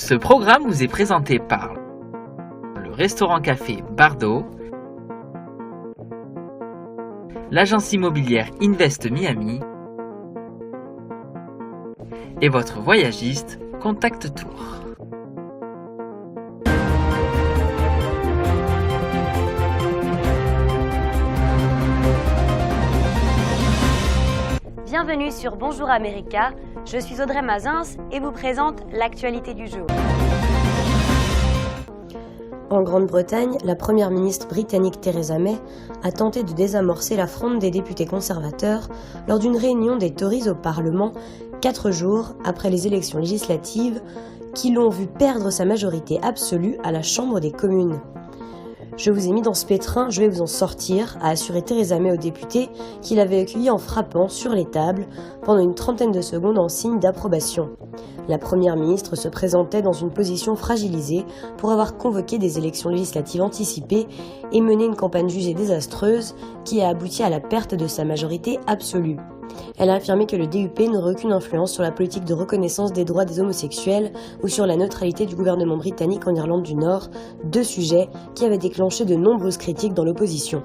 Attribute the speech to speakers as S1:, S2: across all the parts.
S1: Ce programme vous est présenté par le restaurant-café Bardot, l'agence immobilière Invest Miami et votre voyagiste Contact Tour.
S2: Bienvenue sur Bonjour America, je suis Audrey Mazins et vous présente l'actualité du jour.
S3: En Grande-Bretagne, la première ministre britannique Theresa May a tenté de désamorcer la fronde des députés conservateurs lors d'une réunion des Tories au Parlement, 4 jours après les élections législatives qui l'ont vu perdre sa majorité absolue à la Chambre des communes. Je vous ai mis dans ce pétrin, je vais vous en sortir, a assuré Theresa May aux députés qui l'avaient accueilli en frappant sur les tables pendant une trentaine de secondes en signe d'approbation. La première ministre se présentait dans une position fragilisée pour avoir convoqué des élections législatives anticipées et mené une campagne jugée désastreuse qui a abouti à la perte de sa majorité absolue. Elle a affirmé que le DUP n'aurait aucune influence sur la politique de reconnaissance des droits des homosexuels ou sur la neutralité du gouvernement britannique en Irlande du Nord, 2 sujets qui avaient déclenché de nombreuses critiques dans l'opposition.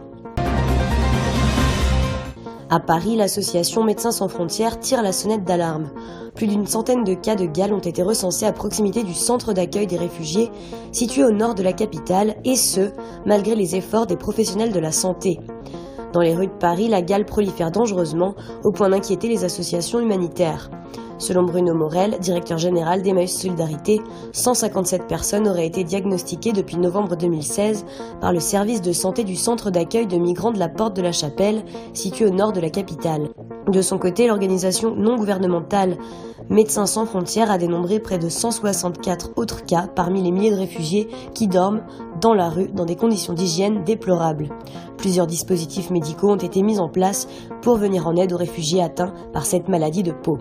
S3: À Paris, l'association Médecins sans frontières tire la sonnette d'alarme. Plus d'une centaine de cas de gale ont été recensés à proximité du centre d'accueil des réfugiés situé au nord de la capitale, et ce, malgré les efforts des professionnels de la santé. Dans les rues de Paris, la gale prolifère dangereusement au point d'inquiéter les associations humanitaires. Selon Bruno Morel, directeur général d'Emmaüs Solidarité, 157 personnes auraient été diagnostiquées depuis novembre 2016 par le service de santé du centre d'accueil de migrants de la Porte de la Chapelle, situé au nord de la capitale. De son côté, l'organisation non gouvernementale Médecins sans frontières a dénombré près de 164 autres cas parmi les milliers de réfugiés qui dorment dans la rue dans des conditions d'hygiène déplorables. Plusieurs dispositifs médicaux ont été mis en place pour venir en aide aux réfugiés atteints par cette maladie de peau.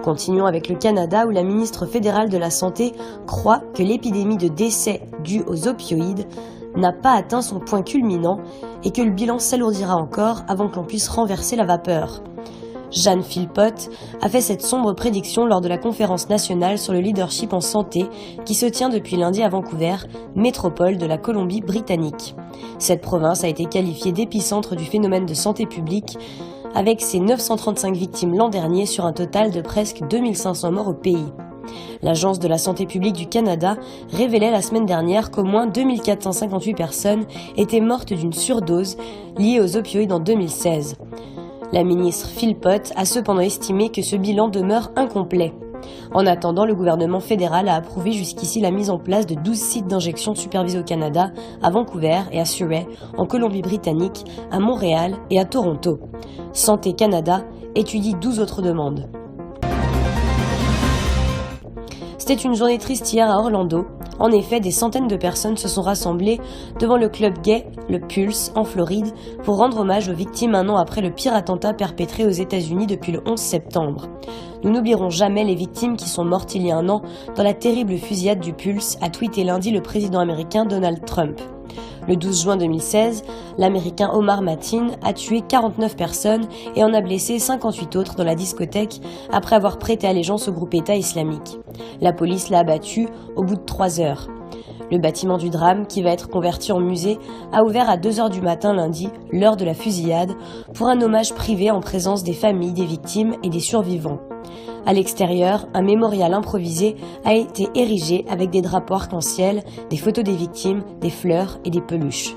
S3: Continuons avec le Canada où la ministre fédérale de la Santé croit que l'épidémie de décès due aux opioïdes n'a pas atteint son point culminant et que le bilan s'alourdira encore avant que l'on puisse renverser la vapeur. Jeanne Philpott a fait cette sombre prédiction lors de la conférence nationale sur le leadership en santé qui se tient depuis lundi à Vancouver, métropole de la Colombie-Britannique. Cette province a été qualifiée d'épicentre du phénomène de santé publique avec ses 935 victimes l'an dernier sur un total de presque 2500 morts au pays. L'Agence de la santé publique du Canada révélait la semaine dernière qu'au moins 2458 personnes étaient mortes d'une surdose liée aux opioïdes en 2016. La ministre Philpott a cependant estimé que ce bilan demeure incomplet. En attendant, le gouvernement fédéral a approuvé jusqu'ici la mise en place de 12 sites d'injection supervisés au Canada, à Vancouver et à Surrey, en Colombie-Britannique, à Montréal et à Toronto. Santé Canada étudie 12 autres demandes. C'était une journée triste hier à Orlando. En effet, des centaines de personnes se sont rassemblées devant le club gay, le Pulse, en Floride, pour rendre hommage aux victimes un an après le pire attentat perpétré aux États-Unis depuis le 11 septembre. Nous n'oublierons jamais les victimes qui sont mortes il y a un an dans la terrible fusillade du Pulse, a tweeté lundi le président américain Donald Trump. Le 12 juin 2016, l'Américain Omar Mateen a tué 49 personnes et en a blessé 58 autres dans la discothèque après avoir prêté allégeance au groupe État islamique. La police l'a abattu au bout de 3 heures. Le bâtiment du drame, qui va être converti en musée, a ouvert à 2h du matin lundi, l'heure de la fusillade, pour un hommage privé en présence des familles des victimes et des survivants. À l'extérieur, un mémorial improvisé a été érigé avec des drapeaux arc-en-ciel, des photos des victimes, des fleurs et des peluches.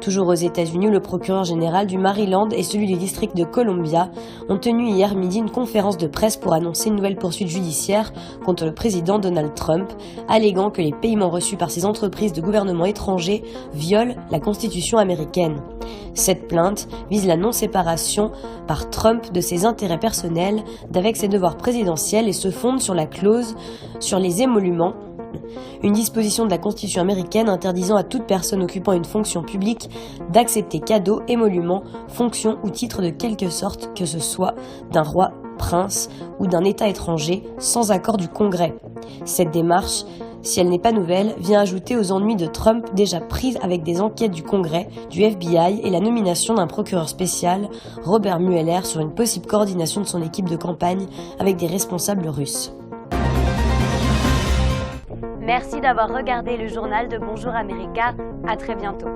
S3: Toujours aux États-Unis, le procureur général du Maryland et celui du district de Columbia ont tenu hier midi une conférence de presse pour annoncer une nouvelle poursuite judiciaire contre le président Donald Trump, alléguant que les paiements reçus par ces entreprises de gouvernement étrangers violent la Constitution américaine. Cette plainte vise la non-séparation par Trump de ses intérêts personnels d'avec ses devoirs présidentiels et se fonde sur la clause sur les émoluments, une disposition de la Constitution américaine interdisant à toute personne occupant une fonction publique d'accepter cadeaux, émoluments, fonctions ou titres de quelque sorte que ce soit d'un roi, prince ou d'un État étranger sans accord du Congrès. Cette démarche si elle n'est pas nouvelle, vient ajouter aux ennuis de Trump déjà pris avec des enquêtes du Congrès, du FBI et la nomination d'un procureur spécial, Robert Mueller, sur une possible coordination de son équipe de campagne avec des responsables russes.
S2: Merci d'avoir regardé le journal de Bonjour America. À très bientôt.